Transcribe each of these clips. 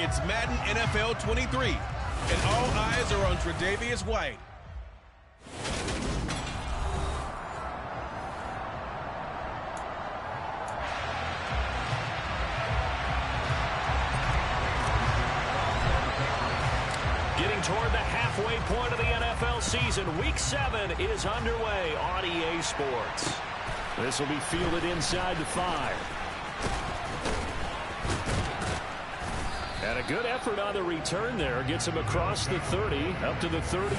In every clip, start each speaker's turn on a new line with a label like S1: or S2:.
S1: It's Madden NFL 23, and all eyes are on Tre'Davious White.
S2: Getting toward the halfway point of the NFL season, Week 7 is underway on EA Sports. This will be fielded inside the 5. And a good effort on the return there. Gets him across the 30, up to the 33.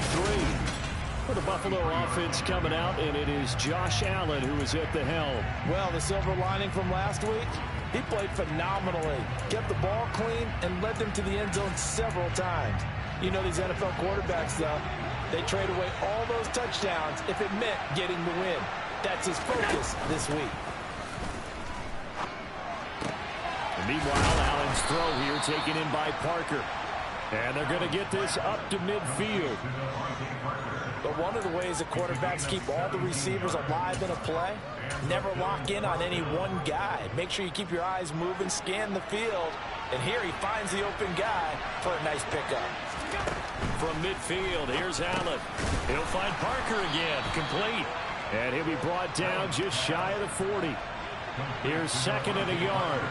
S2: For the Buffalo offense coming out, and it is Josh Allen who is at the helm.
S3: Well, the silver lining from last week, he played phenomenally. Kept the ball clean and led them to the end zone several times. You know these NFL quarterbacks, though, they trade away all those touchdowns if it meant getting the win. That's his focus this week.
S2: Meanwhile, Allen's throw here taken in by Parker. And they're going to get this up to midfield.
S3: But one of the ways that quarterbacks keep all the receivers alive in a play, never lock in on any one guy. Make sure you keep your eyes moving, scan the field. And here he finds the open guy for a nice pickup.
S2: From midfield, here's Allen. He'll find Parker again, complete. And he'll be brought down just shy of the 40. Here's second and a yard.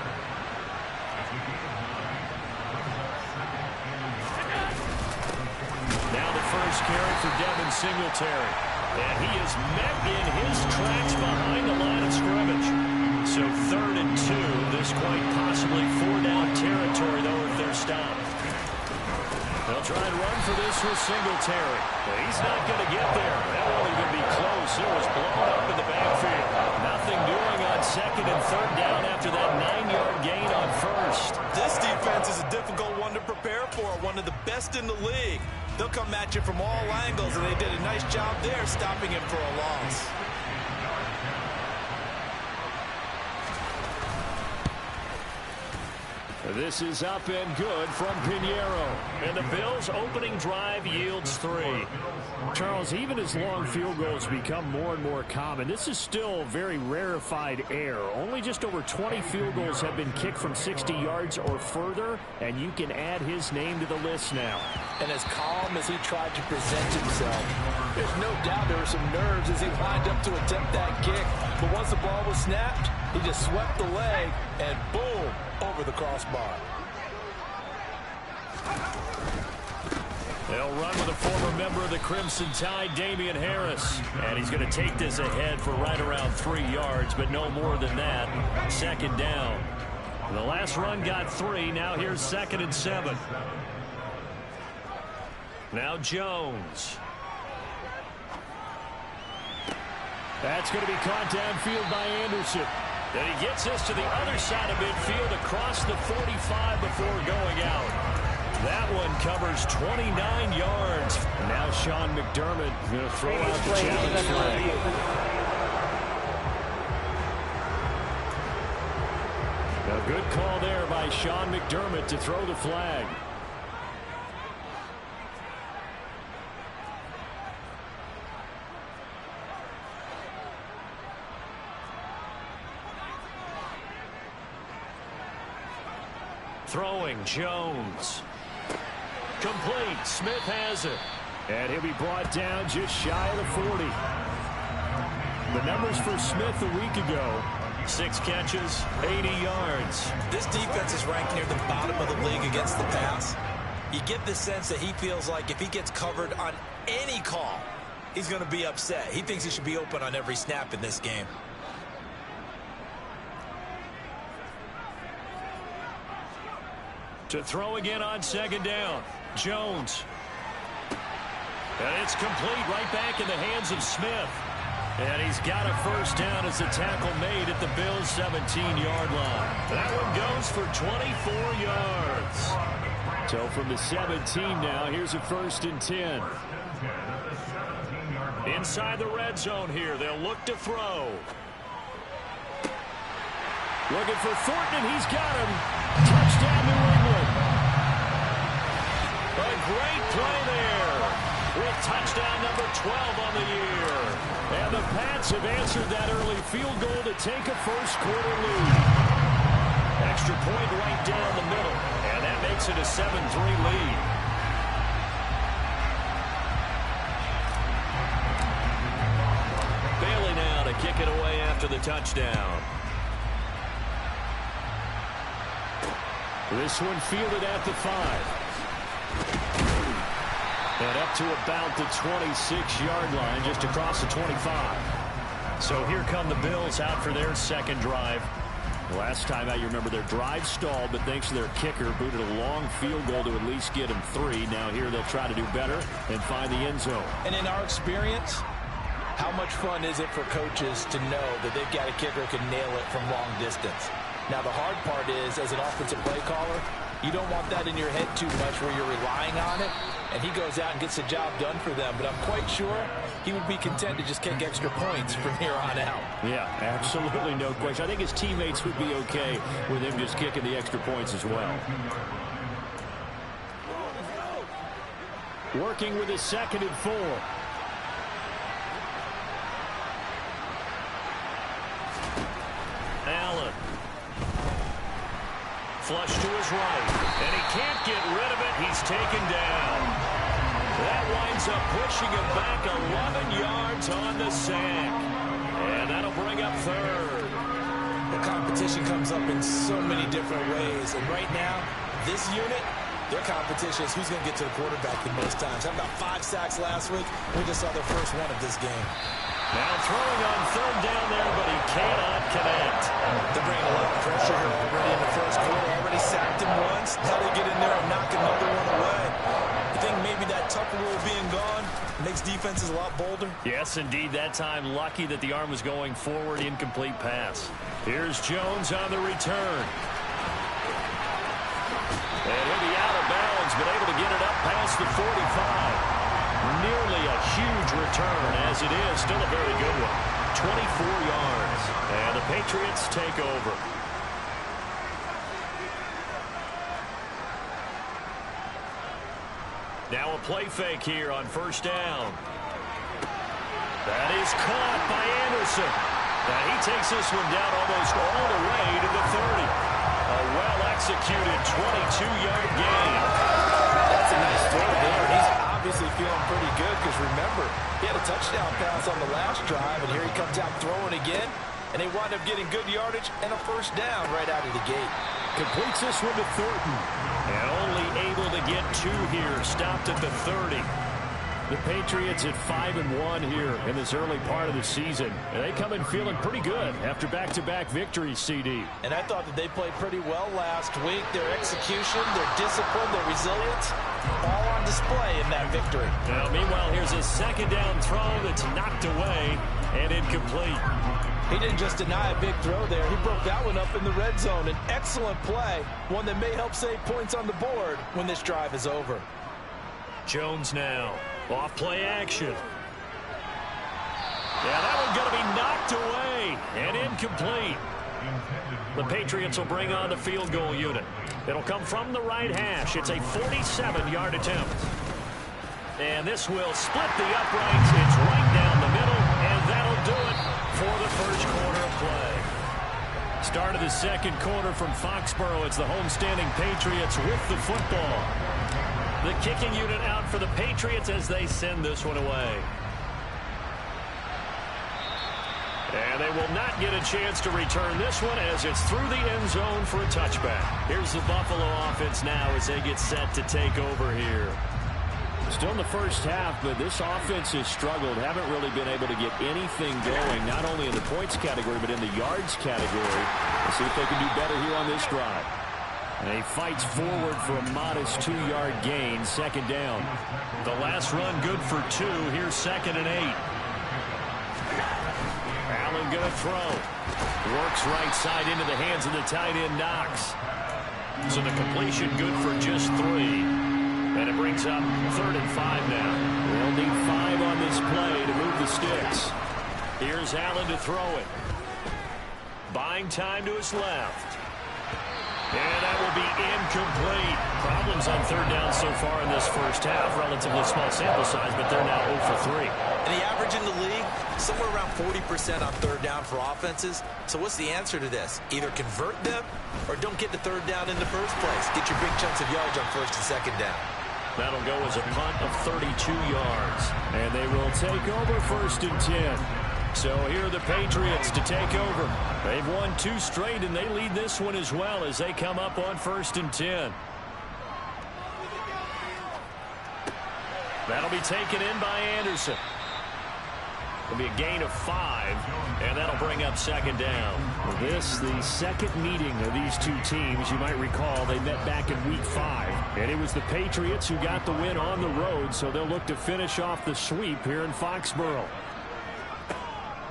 S2: Now the first carry for Devin Singletary. And he is met in his tracks behind the line of scrimmage. So 3rd and 2. This quite possibly 4-down territory, though, if they're stopped. They'll try and run for this with Singletary. But he's not going to get there. That won't even be close. It was blown up in the backfield. Nothing doing on 2nd and 3rd down after that 9-yard gain on 1st.
S3: This defense is a difficult one to prepare for, one of the best in the league. They'll come at you from all angles, and they did a nice job there stopping him for a loss.
S2: This is up and good from Pinheiro. And the Bills' opening drive yields 3. Charles, even as long field goals become more and more common, this is still very rarefied air. Only just over 20 field goals have been kicked from 60 yards or further, and you can add his name to the list now.
S3: And as calm as he tried to present himself, there's no doubt there were some nerves as he lined up to attempt that kick. But once the ball was snapped, he just swept the leg, and boom, over the crossbar.
S2: They'll run with a former member of the Crimson Tide, Damian Harris. And he's going to take this ahead for right around 3 yards, but no more than that. 2nd down. The last run got 3. Now here's 2nd and 7. Now Jones. That's going to be caught downfield by Anderson. Then he gets this to the other side of midfield across the 45 before going out. That one covers 29 yards. Now Sean McDermott going to throw out the challenge flag. A good call there by Sean McDermott to throw the flag. Throwing, Jones. Complete. Smith has it. And he'll be brought down just shy of the 40. The numbers for Smith a week ago. 6 catches, 80 yards.
S3: This defense is ranked near the bottom of the league against the pass. You get the sense that he feels like if he gets covered on any call, he's going to be upset. He thinks he should be open on every snap in this game.
S2: To throw again on 2nd down. Jones. And it's complete right back in the hands of Smith. And he's got a 1st down as the tackle made at the Bills' 17-yard line. That one goes for 24 yards. So from the 17 now, here's a 1st and 10. Inside the red zone here, they'll look to throw. Looking for Thornton, and he's got him. Touchdown, New England. A great play there with touchdown number 12 on the year. And the Pats have answered that early field goal to take a 1st quarter lead. Extra point right down the middle. And that makes Patriots at a 7-3 lead. Bailey now to kick it away after the touchdown. This one fielded at the 5. And up to about the 26-yard line, just across the 25. So here come the Bills out for their second drive. Last time out, you remember their drive stalled, but thanks to their kicker, booted a long field goal to at least get them 3. Now here they'll try to do better and find the end zone. And in our experience, how much fun is it for coaches to know that they've got a kicker who can nail it from long distance? Now, the hard part is, as an offensive play caller, you don't want that in your head too much where you're relying on it, and he goes out and gets the job done for them. But I'm quite sure he would be content to just kick extra points from here on out. Yeah, absolutely no question. I think his teammates would be okay with him just kicking the extra points as well. Working with his 2nd and 4. Allen. Flush to his right, and he can't get rid of it. He's taken down. That winds up pushing him back 11 yards on the sack. And that'll bring up 3rd. The competition comes up in so many different ways. And right now, this unit, their competition is who's going to get to the quarterback the most times. How about 5 sacks last week? We just saw their first one of this game. Now throwing on 3rd down there, but he cannot connect. They're bringing a lot of pressure here already in the first quarter. Already sacked him once. Now they get in there and knock another one away. I think maybe that Tucker rule being gone makes defenses a lot bolder. Yes, indeed. That time lucky that the arm was going forward. Incomplete pass. Here's Jones on the return. And he'll be out of bounds, but able to get it up past the 45. Nearly a huge return, as it is. Still a very good one. 24 yards. And the Patriots take over. Now a play fake here on 1st down. That is caught by Anderson. Now he takes this one down almost all the way to the 30. A well-executed 22-yard gain. That's a nice throw there. He's obviously feeling pretty good because, remember, he had a touchdown pass on the last drive, and here he comes out throwing again, and they wind up getting good yardage and a 1st down right out of the gate. Completes this one to Thornton. And only able to get 2 here. Stopped at the 30. The Patriots at 5-1 here in this early part of the season. And they come in feeling pretty good after back-to-back victories, CD. And I thought that they played pretty well last week. Their execution, their discipline, their resilience, all on display in that victory. Now, meanwhile, here's a 2nd down throw that's knocked away and incomplete. He didn't just deny a big throw there. He broke that one up in the red zone. An excellent play, one that may help save points on the board when this drive is over. Jones now. Off play action. Yeah, that one's going to be knocked away and incomplete. The Patriots will bring on the field goal unit. It'll come from the right hash. It's a 47-yard attempt. And this will split the uprights. It's right down the middle, and that'll do it for the first quarter of play. Start of the 2nd quarter from Foxborough. It's the homestanding Patriots with the football. The kicking unit out for the Patriots as they send this one away. And they will not get a chance to return this one as it's through the end zone for a touchback. Here's the Buffalo offense now as they get set to take over here. Still in the first half, but this offense has struggled. Haven't really been able to get anything going, not only in the points category, but in the yards category. Let's see if they can do better here on this drive. And he fights forward for a modest 2-yard gain, 2nd down. The last run good for 2. Here's 2nd and 8. Allen going to throw. Works right side into the hands of the tight end, Knox. So the completion good for just 3. And it brings up 3rd and 5 now. They'll need 5 on this play to move the sticks. Here's Allen to throw it. Buying time to his left. And that will be complete. Problems on third down so far in this first half. Relatively small sample size, but they're now 0 for 3.
S3: And the average in the league, somewhere around 40% on third down for offenses. So what's the answer to this? Either convert them or don't get the third down in the first place. Get your big chunks of yards on first and second down.
S2: That'll go as a punt of 32 yards. And they will take over first and 10. So here are the Patriots to take over. They've won 2 straight, and they lead this one as well as they come up on first and 10. That'll be taken in by Anderson. It'll be a gain of 5, and that'll bring up second down.
S4: This, the second meeting of these two teams. You might recall they met back in Week 5, and it was the Patriots who got the win on the road, so they'll look to finish off the sweep here in Foxborough.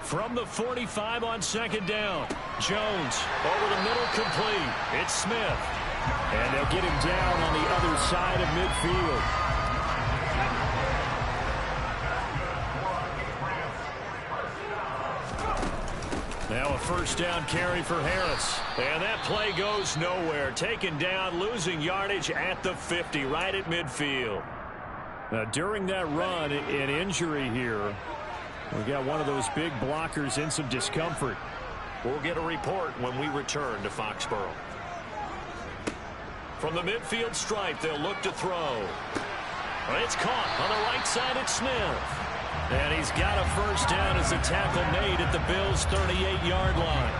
S2: From the 45 on second down, Jones over the middle, complete. It's Smith.
S4: And they'll get him down on the other side of midfield.
S2: Now a first down carry for Harris. And that play goes nowhere. Taken down, losing yardage at the 50, right at midfield.
S4: Now, during that run, an injury here. We got one of those big blockers in some discomfort.
S2: We'll get a report when we return to Foxborough. From the midfield stripe, they'll look to throw. It's caught on the right side at Smith. And he's got a first down as the tackle made at the Bills' 38-yard line.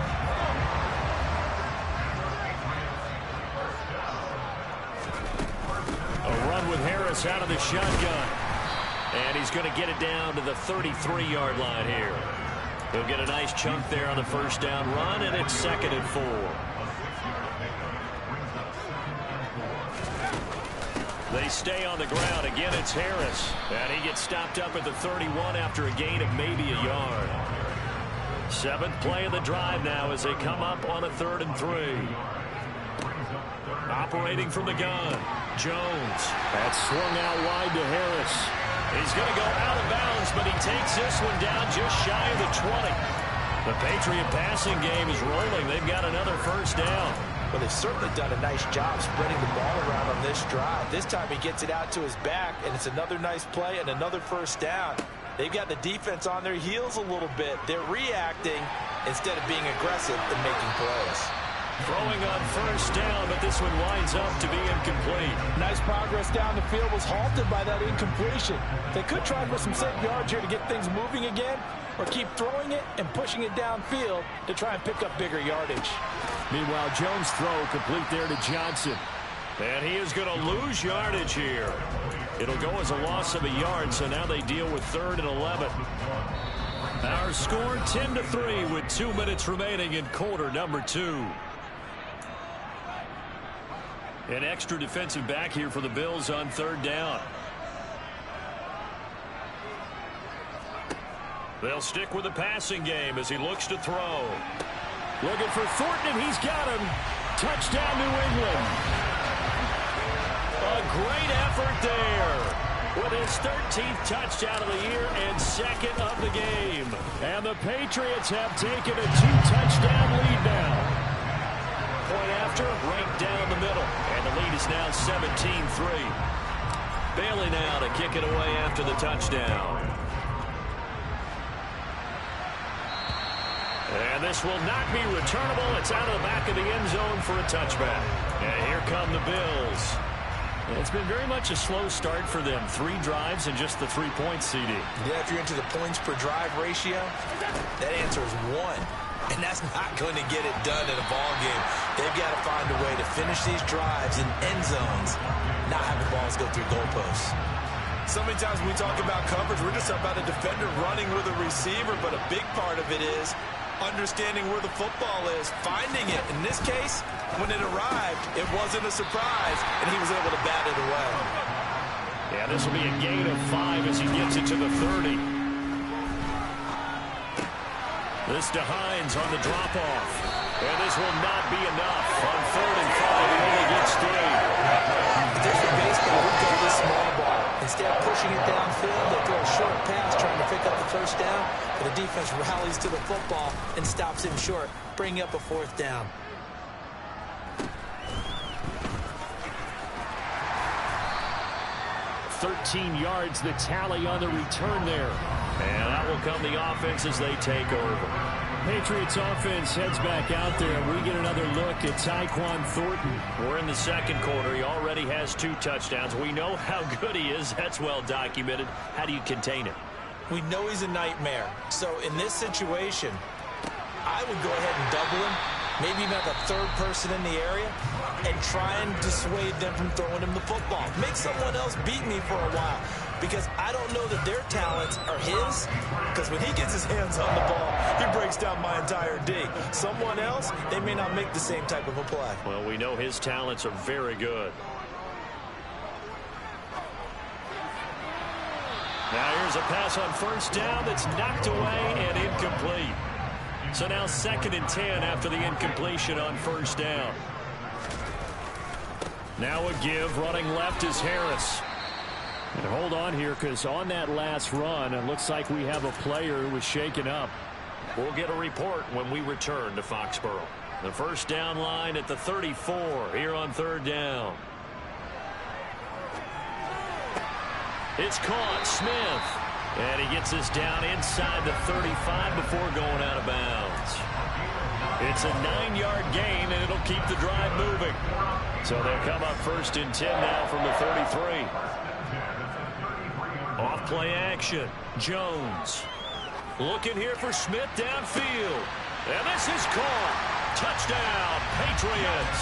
S2: A run with Harris out of the shotgun. And he's going to get it down to the 33-yard line here. He'll get a nice chunk there on the first down run, and it's 2nd and 4. They stay on the ground. Again, it's Harris. And he gets stopped up at the 31 after a gain of maybe a yard. 7th play of the drive now as they come up on a 3rd and 3. Operating from the gun, Jones.
S4: That's swung out wide to Harris.
S2: He's going to go out of bounds, but he takes this one down just shy of the 20. The Patriot passing game is rolling. They've got another first down.
S3: Well, they've certainly done a nice job spreading the ball around on this drive. This time he gets it out to his back, and it's another nice play and another first down. They've got the defense on their heels a little bit. They're reacting instead of being aggressive and making plays.
S2: Throwing on first down, but this one winds up to be incomplete.
S3: Nice progress down the field was halted by that incompletion. They could try for some safe yards here to get things moving again, or keep throwing it and pushing it downfield to try and pick up bigger yardage.
S4: Meanwhile, Jones' throw complete there to Johnson.
S2: And he is going to lose yardage here. It'll go as a loss of a yard, so now they deal with 3rd and 11. Our score 10-3 with 2 minutes remaining in quarter number 2. An extra defensive back here for the Bills on 3rd down. They'll stick with the passing game as he looks to throw.
S4: Looking for Thornton, and he's got him. Touchdown, New England.
S2: A great effort there with his 13th touchdown of the year and 2nd of the game.
S4: And the Patriots have taken a 2-touchdown lead now.
S2: Point after, right down the middle. And the lead is now 17-3. Bailey now to kick it away after the touchdown. And this will not be returnable. It's out of the back of the end zone for a touchback. And here come the Bills.
S4: It's been very much a slow start for them. 3 drives and just the 3 points, CD.
S3: Yeah, if you're into the points per drive ratio, that answer is 1. And that's not going to get it done in a ball game. They've got to find a way to finish these drives in end zones, not have the balls go through goalposts. So many times when we talk about coverage, we're just about a defender running with a receiver, but a big part of it is understanding where the football is, finding it. In this case, when it arrived, it wasn't a surprise, and he was able to bat it away.
S2: Yeah, this will be a gain of 5 as he gets it to the 30. This to Hines on the drop-off. And this will not be enough. On 3rd and 5, he only gets 3.
S3: Different baseball, we go this small ball. Instead of pushing it downfield, they throw a short pass trying to pick up the first down. But the defense rallies to the football and stops him short, bringing up a 4th down.
S4: 13 yards, the tally on the return there.
S2: And out will come the offense as they take over.
S4: Patriots offense heads back out there. We get another look at Tyquan Thornton.
S2: We're in the second quarter. He already has 2 touchdowns. We know how good he is. That's well documented. How do you contain him?
S3: We know he's a nightmare. So in this situation, I would go ahead and double him, maybe even have a third person in the area, and try and dissuade them from throwing him the football. Make someone else beat me for a while, because I don't know that their talents are his, because when he gets his hands on the ball, he breaks down my entire D. Someone else, they may not make the same type of a play.
S2: Well, we know his talents are very good. Now here's a pass on first down that's knocked away and incomplete. So now 2nd and 10 after the incompletion on first down.
S4: Now a give, running left is Harris. And hold on here, because on that last run, it looks like we have a player who was shaken up.
S2: We'll get a report when we return to Foxborough. The first down line at the 34 here on 3rd down. It's caught, Smith. And he gets this down inside the 35 before going out of bounds. It's a 9-yard gain, and it'll keep the drive moving. So they'll come up 1st and 10 now from the 33. Off play action. Jones. Looking here for Smith downfield. And this is caught. Touchdown, Patriots.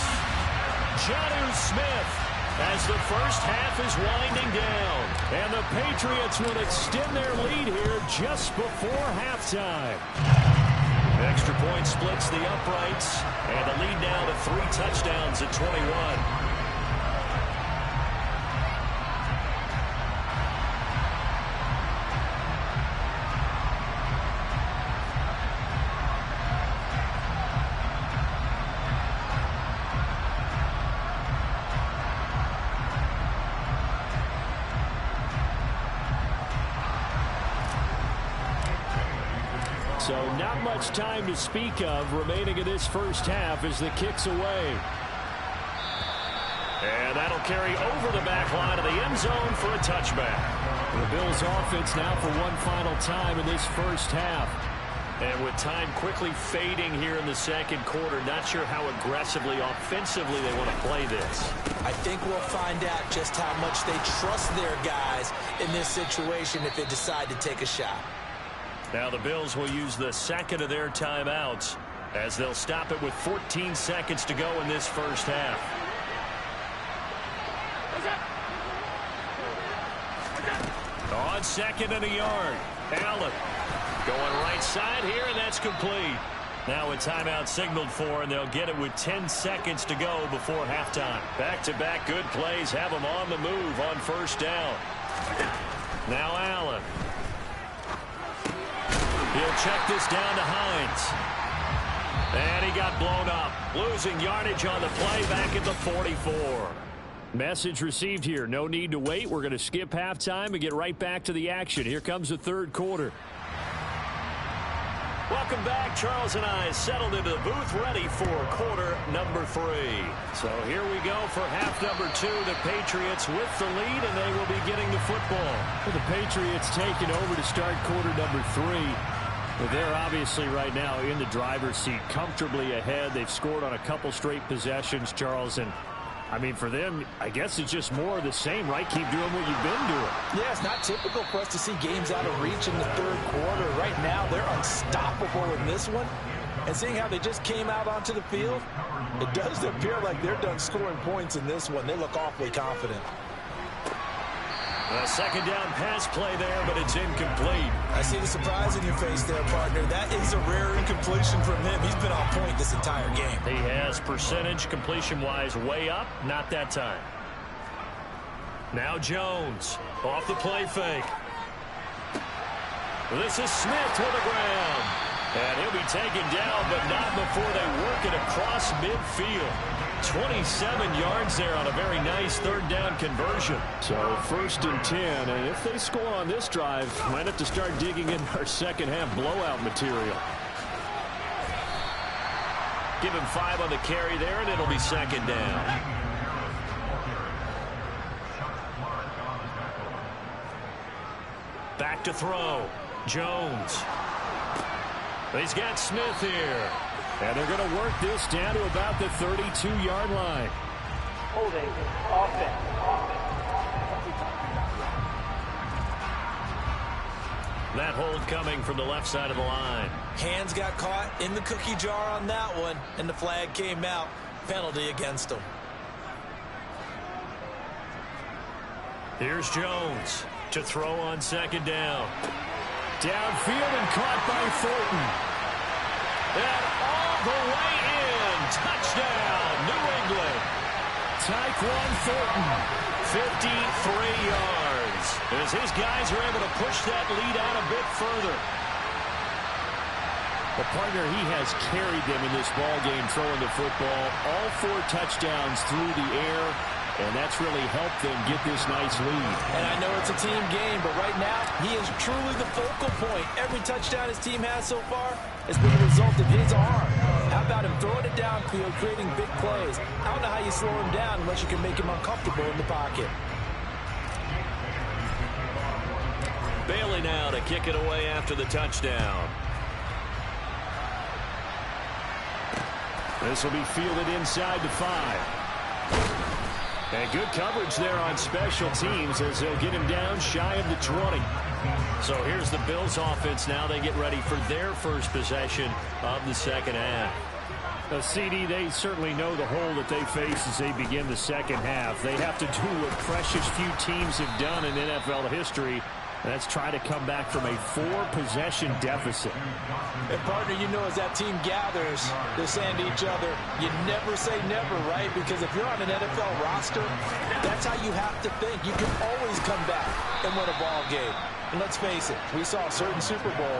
S2: Jonnu Smith as the first half is winding down.
S4: And the Patriots will extend their lead here just before halftime.
S2: Extra point splits the uprights. And the lead now to 3 touchdowns at 21.
S4: So not much time to speak of remaining in this first half as the kick's away.
S2: And that'll carry over the back line of the end zone for a touchback.
S4: The Bills offense now for one final time in this first half.
S2: And with time quickly fading here in the second quarter, not sure how aggressively, offensively they want to play this.
S3: I think we'll find out just how much they trust their guys in this situation if they decide to take a shot.
S2: Now the Bills will use the second of their timeouts as they'll stop it with 14 seconds to go in this first half. On 2nd and a yard. Allen going right side here, and that's complete. Now a timeout signaled for, and they'll get it with 10 seconds to go before halftime. Back-to-back good plays have them on the move on first down. Now Allen. He'll check this down to Hines. And he got blown up. Losing yardage on the play back at the 44.
S4: Message received here. No need to wait. We're going to skip halftime and get right back to the action. Here comes the third quarter.
S2: Welcome back. Charles and I settled into the booth ready for quarter number 3. So here we go for half number 2. The Patriots with the lead, and they will be getting the football.
S4: Well, the Patriots taking over to start quarter number 3. Well, they're obviously right now in the driver's seat, comfortably ahead. They've scored on a couple straight possessions, Charles, and I mean, for them, I guess it's just more of the same, right? Keep doing what you've been doing.
S3: Yeah, it's not typical for us to see games out of reach in the third quarter. Right now, they're unstoppable in this one. And seeing how they just came out onto the field, it does appear like they're done scoring points in this one. They look awfully confident.
S2: A second down pass play there, but it's incomplete.
S3: I see the surprise in your face there, partner. That is a rare incompletion from him. He's been on point this entire game.
S2: He has percentage completion-wise way up. Not that time. Now Jones off the play fake. This is Smith to the ground. And he'll be taken down, but not before they work it across midfield. 27 yards there on a very nice third down conversion.
S4: So 1st and 10, and if they score on this drive, might have to start digging in our second half blowout material.
S2: Give him 5 on the carry there, and it'll be second down. Back to throw. Jones. He's got Smith here.
S4: And they're going to work this down to about the 32-yard line.
S5: Holding offense.
S2: That hold coming from the left side of the line.
S3: Hands got caught in the cookie jar on that one, and the flag came out. Penalty against him.
S2: Here's Jones to throw on second down.
S4: Downfield and caught by Thornton.
S2: And all the way in. Touchdown, New England.
S4: Tyquan Thornton.
S2: 53 yards. As his guys are able to push that lead out a bit further.
S4: The partner, he has carried them in this ball game throwing the football. All 4 touchdowns through the air, and that's really helped them get this nice lead.
S3: And I know it's a team game, but right now, he is truly the focal point. Every touchdown his team has so far has been the result of his arm. How about him throwing it downfield, creating big plays? I don't know how you slow him down unless you can make him uncomfortable in the pocket.
S2: Bailey now to kick it away after the touchdown.
S4: This will be fielded inside the 5. And good coverage there on special teams as they'll get him down shy of the 20.
S2: So here's the Bills offense now. They get ready for their first possession of the second half.
S4: CD, they certainly know the hole that they face as they begin the second half. They have to do what precious few teams have done in NFL history. That's try to come back from a 4-possession deficit.
S3: And, partner, you know as that team gathers, they're saying to each other, you never say never, right? Because if you're on an NFL roster, that's how you have to think. You can always come back and win a ball game. And let's face it, we saw a certain Super Bowl,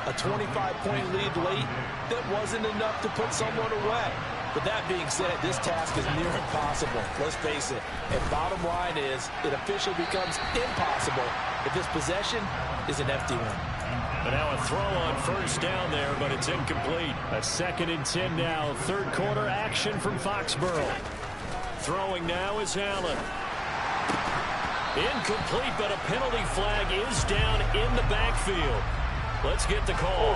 S3: a 25-point lead late that wasn't enough to put someone away. But that being said, this task is near impossible. Let's face it. And bottom line is, it officially becomes impossible if this possession is an empty one.
S2: And now a throw on first down there, but it's incomplete.
S4: A 2nd and 10 now. Third quarter action from Foxborough.
S2: Throwing now is Allen. Incomplete, but a penalty flag is down in the backfield. Let's get the call.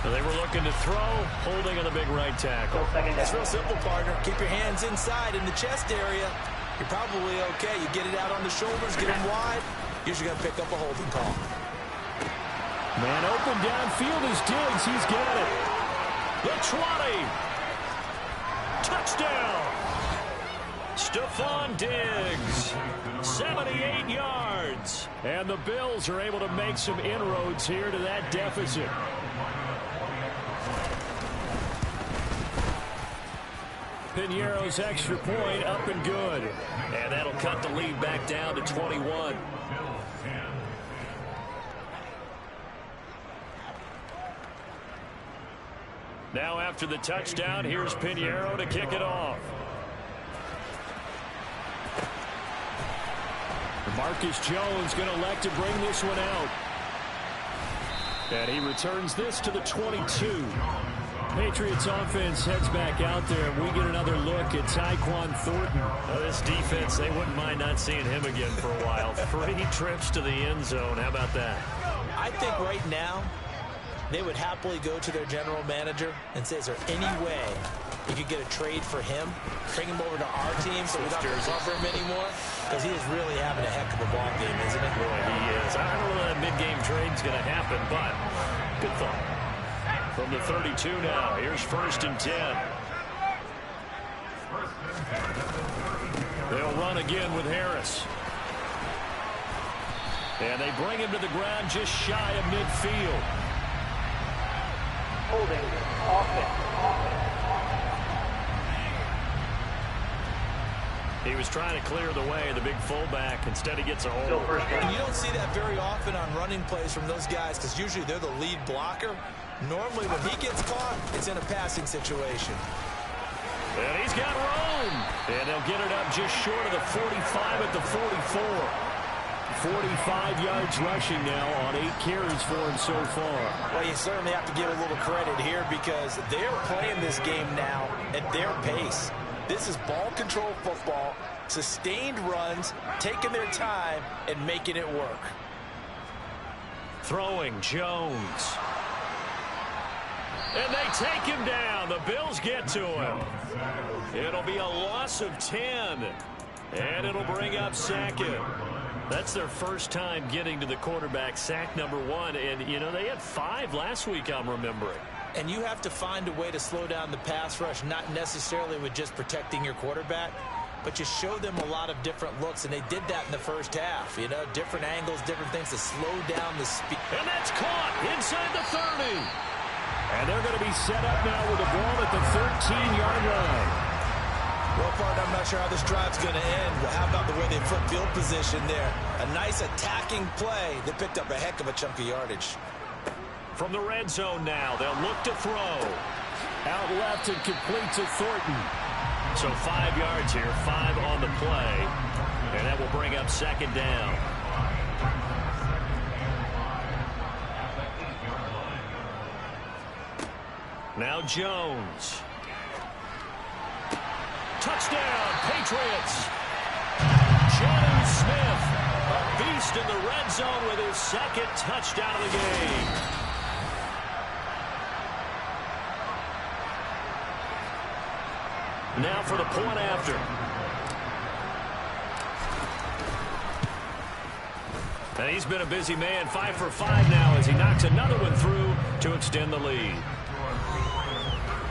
S2: They were looking to throw, holding on the big right tackle.
S3: It's real simple, partner. Keep your hands inside in the chest area. You're probably okay. You get it out on the shoulders, get them wide. Usually going to pick up a holding call.
S4: Man open downfield is Diggs. He's got it.
S2: The 20. Touchdown. Stephon Diggs. 78 yards.
S4: And the Bills are able to make some inroads here to that deficit. Piñeiro's extra point up and good.
S2: And that'll cut the lead back down to 21. Now after the touchdown, here's Piñeiro to kick it off.
S4: Marcus Jones going to elect to bring this one out. And he returns this to the 22. Patriots offense heads back out there, and we get another look at Tyquan Thornton.
S2: This defense, they wouldn't mind not seeing him again for a while. 3 trips to the end zone. How about that?
S3: I think right now they would happily go to their general manager and say, is there any way you could get a trade for him, bring him over to our team so we don't have to cover him anymore? Because he is really having a heck of a ball game, isn't it?
S2: Boy, he is. I don't know that mid-game trade's going to happen, but good thought. From the 32 now, here's 1st and 10. They'll run again with Harris. And they bring him to the ground just shy of midfield.
S5: Holding offense.
S2: He was trying to clear the way, the big fullback. Instead, he gets a hold.
S3: And you don't see that very often on running plays from those guys because usually they're the lead blocker. Normally, when he gets caught, it's in a passing situation.
S2: And he's got room. And they'll get it up just short of the 45 at the 44.
S4: 45 yards rushing now on 8 carries for him so far.
S3: Well, you certainly have to give a little credit here because they're playing this game now at their pace. This is ball control football, sustained runs, taking their time, and making it work.
S2: Throwing Jones. And they take him down. The Bills get to him. It'll be a loss of 10. And it'll bring up second. That's their first time getting to the quarterback, sack number 1. And, you know, they had 5 last week, I'm remembering.
S3: And you have to find a way to slow down the pass rush, not necessarily with just protecting your quarterback, but you show them a lot of different looks, and they did that in the first half. You know, different angles, different things to slow down the speed.
S2: And that's caught inside the 30.
S4: And they're going to be set up now with the ball at the 13-yard line.
S3: Well, partner, I'm not sure how this drive's going to end, but how about the way they flip field position there? A nice attacking play. They picked up a heck of a chunk of yardage.
S2: From the red zone now, they'll look to throw.
S4: Out left and complete to Thornton.
S2: So 5 yards here, 5 on the play. And that will bring up second down. Now Jones. Touchdown, Patriots. Jonnu Smith, a beast in the red zone with his second touchdown of the game. Now for the point after. And he's been a busy man, 5 for 5 now as he knocks another one through to extend the lead.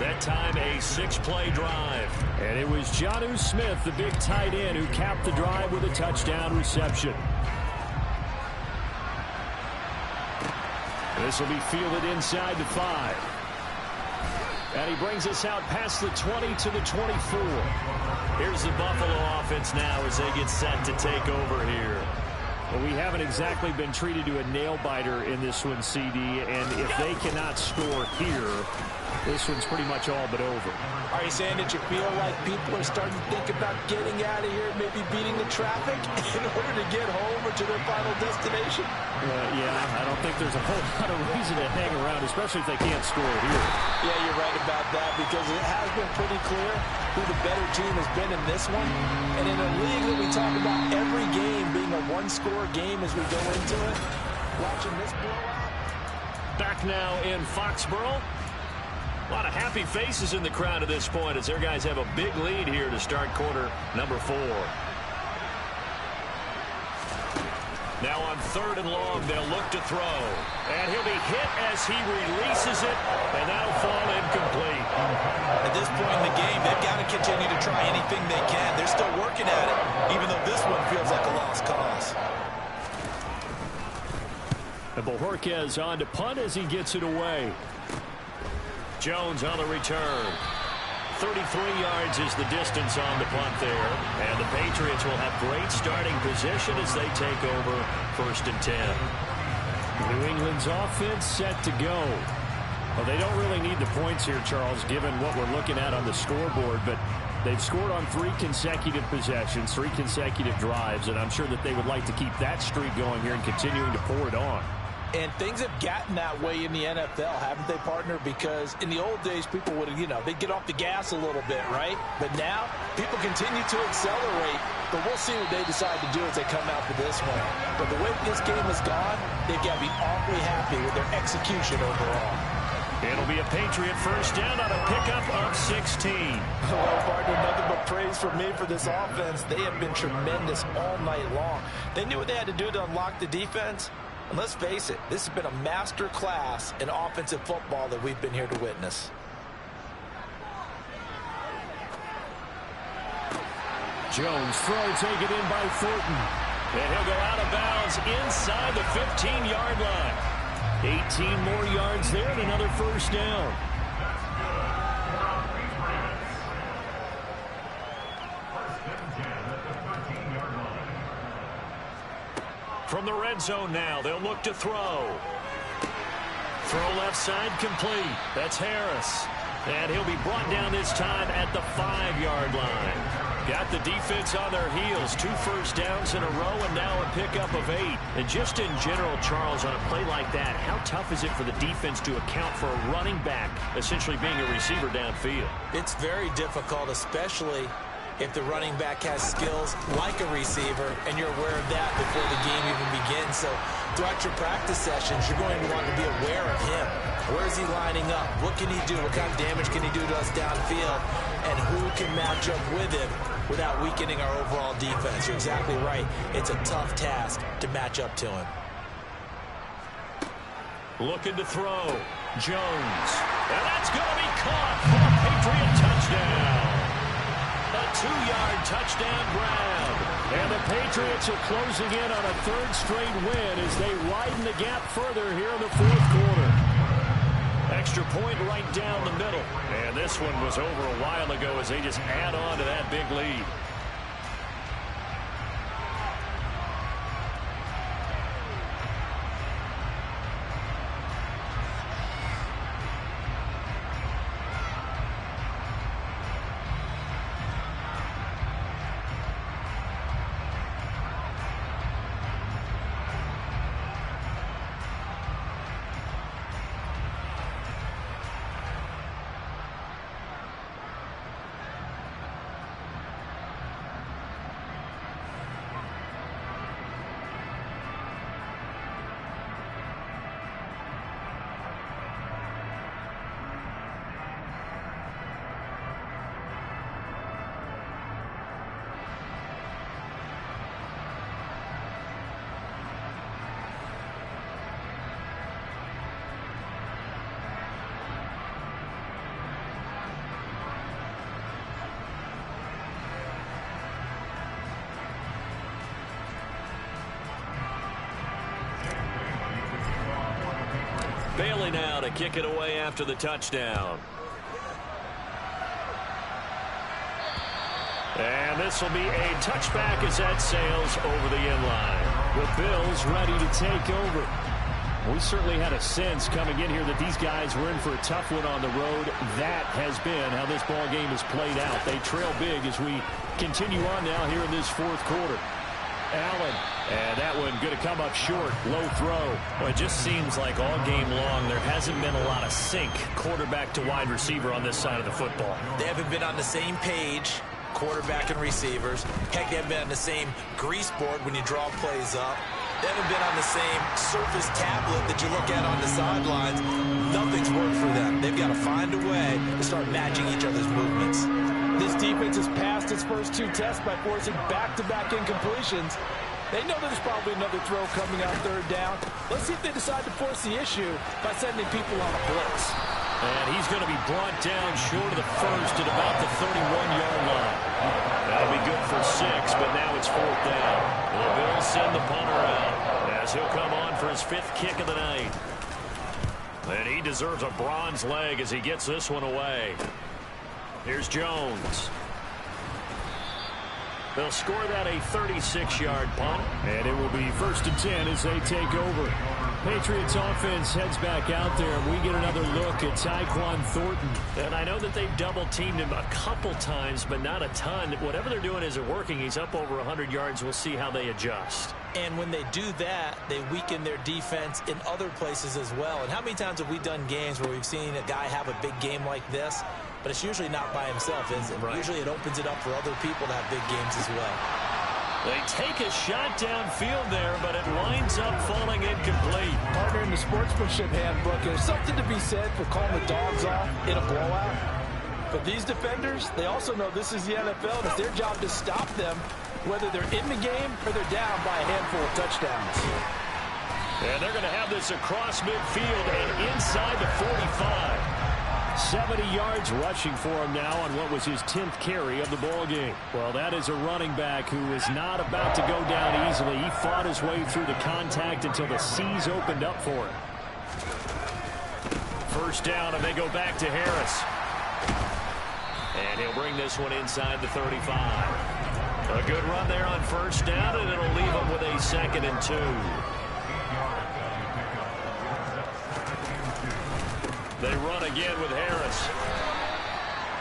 S2: That time a 6-play drive.
S4: And it was Jonnu Smith, the big tight end, who capped the drive with a touchdown reception. This will be fielded inside the 5. And he brings us out past the 20 to the 24.
S2: Here's the Buffalo offense now as they get set to take over here.
S4: Well, we haven't exactly been treated to a nail-biter in this one, CD, and if they cannot score here, this one's pretty much all but over.
S3: Are you saying that you feel like people are starting to think about getting out of here, maybe beating the traffic in order to get home or to their final destination?
S4: Yeah, I don't think there's a whole lot of reason to hang around, especially if they can't score here.
S3: Yeah, you're right about that, because it has been pretty clear who the better team has been in this one. And in a league that we talk about every game being a one-score game as we go into it, watching this blowout.
S2: Back now in Foxborough. A lot of happy faces in the crowd at this point as their guys have a big lead here to start quarter number 4. Now on 3rd and long, they'll look to throw. And he'll be hit as he releases it, and that'll fall incomplete.
S3: At this point in the game, they've got to continue to try anything they can. They're still working at it, even though this one feels like a lost cause.
S4: And Bojorquez on to punt as he gets it away.
S2: Jones on the return. 33 yards is the distance on the punt there. And the Patriots will have great starting position as they take over 1st and 10.
S4: New England's offense set to go. Well, they don't really need the points here, Charles, given what we're looking at on the scoreboard. But they've scored on 3 consecutive possessions, 3 consecutive drives. And I'm sure that they would like to keep that streak going here and continuing to pour it on.
S3: And things have gotten that way in the NFL, haven't they, partner? Because in the old days, people would, they'd get off the gas a little bit, right? But now, people continue to accelerate. But we'll see what they decide to do as they come out for this one. But the way this game has gone, they've got to be awfully happy with their execution overall.
S2: It'll be a Patriot first down on a pickup of 16.
S3: Well, partner, nothing but praise from me for this offense. They have been tremendous all night long. They knew what they had to do to unlock the defense. And let's face it, this has been a master class in offensive football that we've been here to witness.
S4: Jones throw taken in by Thornton.
S2: And he'll go out of bounds inside the 15-yard line.
S4: 18 more yards there and another first down.
S2: From the red zone now, they'll look to throw. Throw left side complete. That's Harris. And he'll be brought down this time at the 5-yard line. Got the defense on their heels. 2 first downs in a row and now a pickup of 8. And just in general, Charles, on a play like that, how tough is it for the defense to account for a running back essentially being a receiver downfield?
S6: It's very difficult, especially if the running back has skills like a receiver, and you're aware of that before the game even begins. So throughout your practice sessions, you're going to want to be aware of him. Where is he lining up? What can he do? What kind of damage can he do to us downfield? And who can match up with him without weakening our overall defense? You're exactly right. It's a tough task to match up to him.
S2: Looking to throw. Jones. And that's going to be caught for a Patriot touchdown. A 2-yard touchdown grab.
S4: And the Patriots are closing in on a 3rd straight win as they widen the gap further here in the 4th quarter.
S2: Extra point right down the middle. And this one was over a while ago as they just add on to that big lead. Bailey now to kick it away after the touchdown. And this will be a touchback as that sails over the end line.
S4: The Bills ready to take over. We certainly had a sense coming in here that these guys were in for a tough one on the road. That has been how this ball game has played out. They trail big as we continue on now here in this 4th quarter. Allen, and that one going to come up short. Low throw.
S2: Well, it just seems like all game long there hasn't been a lot of sync quarterback to wide receiver on this side of the football.
S6: They haven't been on the same page, quarterback and receivers. Heck, they haven't been on the same grease board when you draw plays up. They haven't been on the same Surface tablet that you look at on the sidelines. Nothing's worked for them. They've got to find a way to start matching each other's movements.
S3: This defense has passed its first 2 tests by forcing back-to-back incompletions. They know there's probably another throw coming on 3rd down. Let's see if they decide to force the issue by sending people on a blitz.
S2: And he's going to be brought down short of the first at about the 31-yard line. That'll be good for 6, but now it's 4th down. The Bills send the punter out as he'll come on for his 5th kick of the night. And he deserves a bronze leg as he gets this one away. Here's Jones. They'll score that a 36-yard punt.
S4: And it will be 1st and 10 as they take over. Patriots offense heads back out there, and we get another look at Tyquan Thornton.
S2: And I know that they've double-teamed him a couple times, but not a ton. Whatever they're doing isn't working. He's up over 100 yards. We'll see how they adjust.
S6: And when they do that, they weaken their defense in other places as well. And how many times have we done games where we've seen a guy have a big game like this, but it's usually not by himself, is it?
S2: Right.
S6: Usually it opens it up for other people to have big games as well.
S2: They take a shot downfield there, but it winds up falling incomplete.
S3: Partner, in the sportsmanship handbook, there's something to be said for calling the dogs off in a blowout. But these defenders, they also know this is the NFL, and it's their job to stop them, whether they're in the game or they're down by a handful of touchdowns.
S2: And they're going to have this across midfield and inside the 45.
S4: 70 yards rushing for him now on what was his 10th carry of the ball game. Well, that is a running back who is not about to go down easily. He fought his way through the contact until the seas opened up for him.
S2: 1st down, and they go back to Harris. And he'll bring this one inside the 35. A good run there on 1st down, and it'll leave him with a 2nd and 2. They run again with Harris.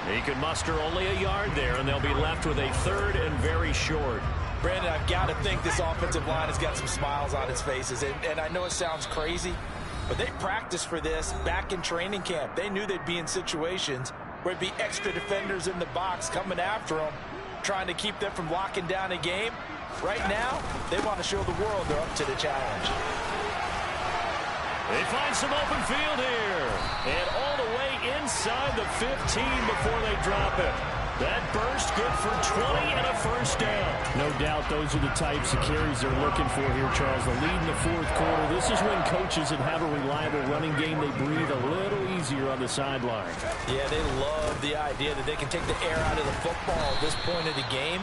S2: He could muster only a yard there, and they'll be left with a 3rd and very short.
S3: Brandon, I've got to think this offensive line has got some smiles on its faces. And I know it sounds crazy, but they practiced for this back in training camp. They knew they'd be in situations where it'd be extra defenders in the box coming after them, trying to keep them from locking down a game. Right now, they want to show the world they're up to the challenge.
S2: They find some open field here. And all the way inside the 15 before they drop it. That burst good for 20 and a first down.
S4: No doubt those are the types of carries they're looking for here, Charles. The lead in the 4th quarter. This is when coaches that have a reliable running game, they breathe a little easier on the sideline.
S3: Yeah, they love the idea that they can take the air out of the football at this point of the game.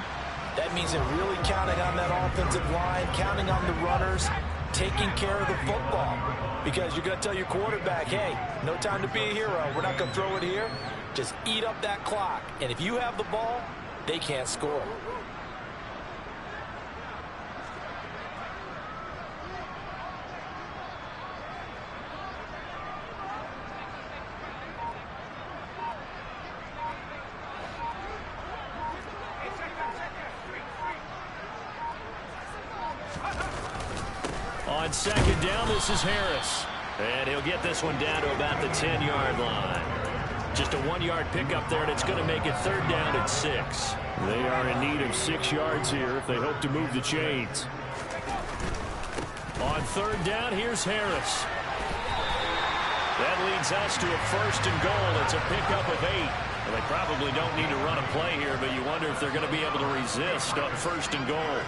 S3: That means they're really counting on that offensive line, counting on the runners, taking care of the football. Because you're going to tell your quarterback, hey, no time to be a hero. We're not going to throw it here. Just eat up that clock. And if you have the ball, they can't score.
S2: On 2nd down, this is Harris. And he'll get this one down to about the 10-yard line. Just a 1-yard pickup there, and it's going to make it 3rd down and 6.
S4: They are in need of 6 yards here if they hope to move the chains.
S2: On 3rd down, here's Harris. That leads us to a 1st and goal. It's a pickup of 8. Well, they probably don't need to run a play here, but you wonder if they're going to be able to resist on 1st and goal.